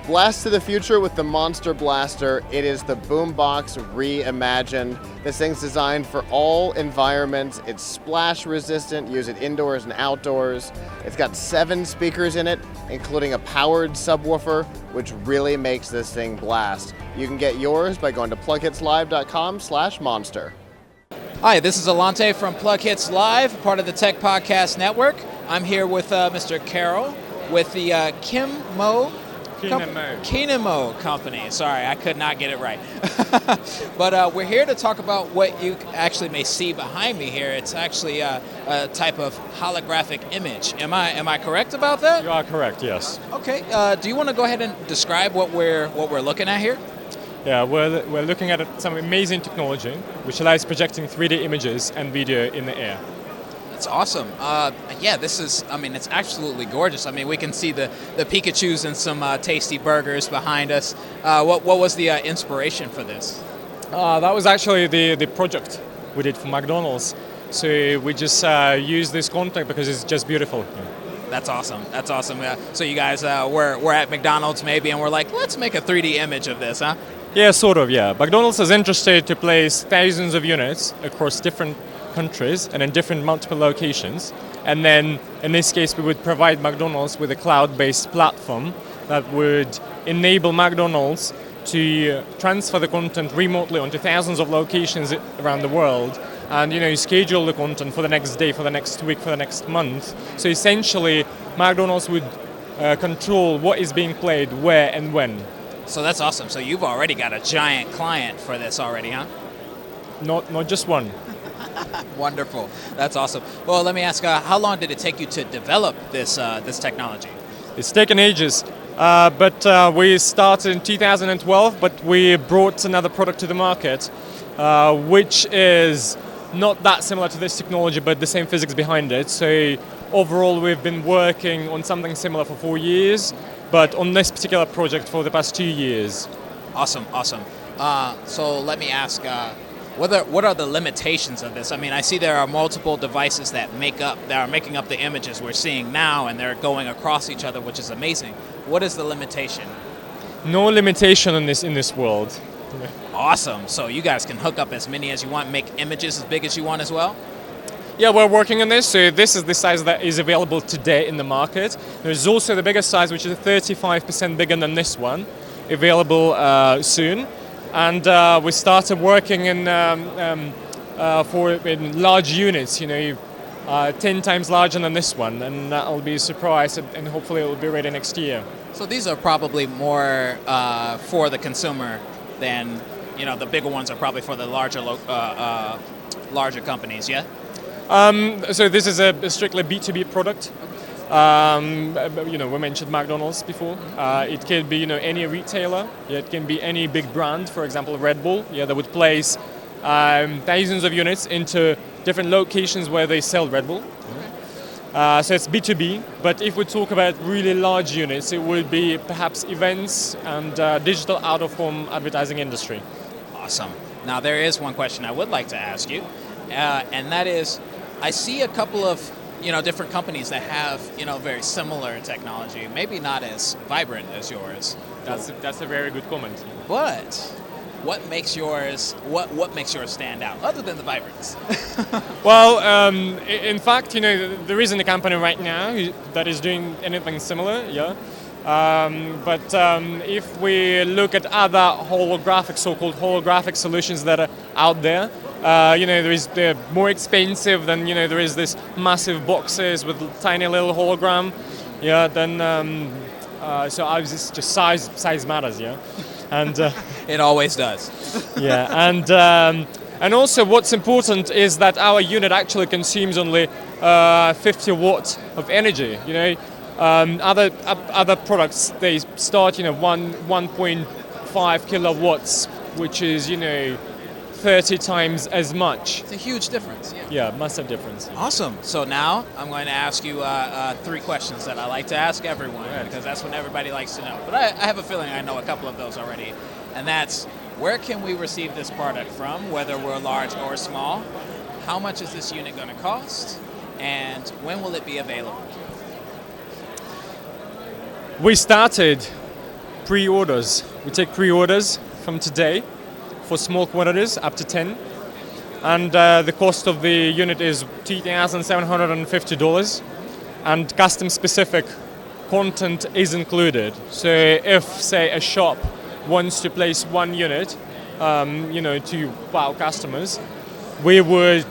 Blast to the future with the Monster Blaster. It is the boombox reimagined. This thing's designed for all environments. It's splash resistant. Use it indoors and outdoors. It's got 7 speakers in it, including a powered subwoofer, which really makes this thing blast. You can get yours by going to PLUGHITZLive.com/monster. Hi, this is Alante from PLUGHITZ Live, part of the Tech Podcast Network. I'm here with Mr. Carroll with the Kino-Mo company. Sorry, I could not get it right. But we're here to talk about what you actually may see behind me here. It's actually a type of holographic image. Am I correct about that? You are correct, yes. Okay. Do you want to go ahead and describe what we're looking at here? Yeah, we're looking at some amazing technology which allows projecting 3D images and video in the air. That's awesome. Yeah, this is, it's absolutely gorgeous. We can see the Pikachus and some tasty burgers behind us. What was the inspiration for this? That was actually the project we did for McDonald's. So we just used this content because it's just beautiful. That's awesome. That's awesome. So you guys were at McDonald's maybe and we're like, let's make a 3D image of this, huh? Yeah, sort of, yeah. McDonald's is interested to place thousands of units across different countries and in different multiple locations. And then, in this case, we would provide McDonald's with a cloud-based platform that would enable McDonald's to transfer the content remotely onto thousands of locations around the world and, schedule the content for the next day, for the next week, for the next month. So essentially, McDonald's would control what is being played, where and when. So that's awesome. So you've already got a giant client for this already, huh? Not just one. Wonderful. That's awesome. Well, let me ask, how long did it take you to develop this technology? It's taken ages, but we started in 2012, but we brought another product to the market, which is not that similar to this technology, but the same physics behind it. So overall, we've been working on something similar for 4 years, but on this particular project for the past 2 years. Awesome. So let me ask, what are the limitations of this? I see there are multiple devices that are making up the images we're seeing now, and they're going across each other, which is amazing. What is the limitation? No limitation in this world. Awesome. So you guys can hook up as many as you want, make images as big as you want as well? Yeah, we're working on this. So this is the size that is available today in the market. There's also the biggest size, which is 35% bigger than this one, available soon. And we started working in large units, 10 times larger than this one, and that'll be a surprise, and hopefully it will be ready next year. So these are probably more for the consumer than, the bigger ones are probably for the larger companies, yeah? So this is a strictly B2B product. We mentioned McDonald's before. It can be, any retailer. Yeah, it can be any big brand, for example, Red Bull. Yeah, that would place thousands of units into different locations where they sell Red Bull. So it's B2B. But if we talk about really large units, it would be perhaps events and digital out-of-home advertising industry. Awesome. Now there is one question I would like to ask you, and that is, I see a couple of different companies that have, very similar technology, maybe not as vibrant as yours. That's a very good comment. But what makes yours stand out, other than the vibrance? Well, in fact, there isn't a company right now that is doing anything similar, yeah. But if we look at other so-called holographic solutions that are out there, they're more expensive than, there is this massive boxes with tiny little hologram, yeah, then, so obviously just size matters, yeah, and it always does. Yeah, and also what's important is that our unit actually consumes only 50 watts of energy, Other products, they start, 1.5 kilowatts, which is, 30 times as much. It's a huge difference. Yeah, massive difference. Awesome. So now I'm going to ask you 3 questions that I like to ask everyone, because that's what everybody likes to know. But I have a feeling I know a couple of those already. And that's, where can we receive this product from, whether we're large or small? How much is this unit going to cost? And when will it be available? We started pre-orders. We take pre-orders from today for small quantities up to 10. And the cost of the unit is $2,750. And custom-specific content is included. So if, say, a shop wants to place one unit, to wow customers, we would,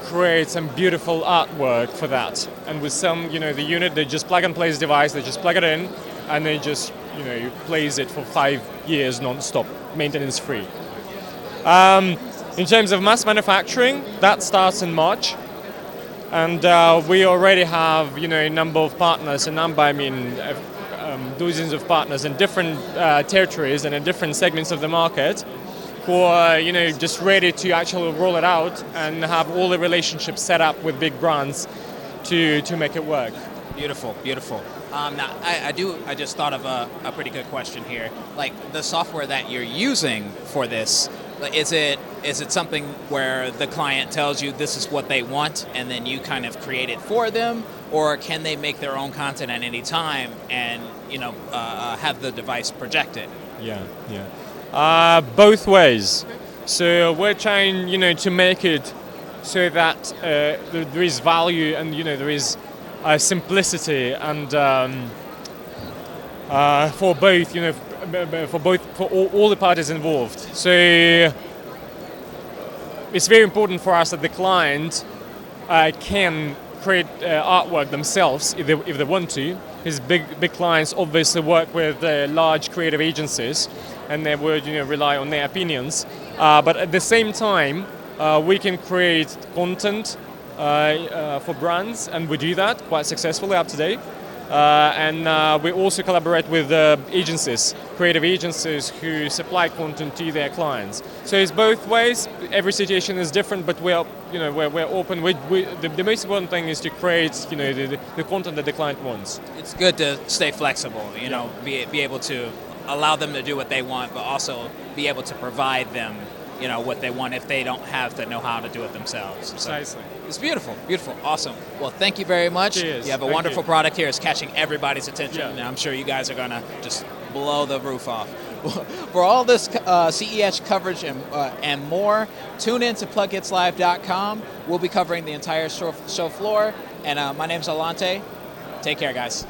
create some beautiful artwork for that. And with some, the unit, they just plug and place device, they just plug it in, and they just, you place it for 5 years non-stop, maintenance free. In terms of mass manufacturing, that starts in March. And we already have, a number of partners, dozens of partners in different territories and in different segments of the market who are, just ready to actually roll it out and have all the relationships set up with big brands to make it work. Beautiful, beautiful. Now, I just thought of a pretty good question here. Like, the software that you're using for this, is it something where the client tells you this is what they want and then you kind of create it for them, or can they make their own content at any time and have the device projected? Yeah. Both ways. So we're trying, to make it so that there is value and there is simplicity and for both, for all the parties involved. So it's very important for us that the client can create artwork themselves if they want to. Because big clients obviously work with large creative agencies, and they would rely on their opinions. But at the same time, we can create content for brands, and we do that quite successfully up to date. And we also collaborate with agencies, creative agencies who supply content to their clients. So it's both ways. Every situation is different, but we're open. The most important thing is to create the content that the client wants. It's good to stay flexible. Be able to allow them to do what they want, but also be able to provide them what they want if they don't have the know-how to do it themselves. Precisely. So it's beautiful, beautiful, awesome. Well, thank you very much. Cheers. You have a wonderful product here. It's catching everybody's attention, Yeah. and I'm sure you guys are going to just blow the roof off. For all this CES coverage and more, tune in to PLUGHITZlive.com. We'll be covering the entire show floor, and my name's Alante. Take care, guys.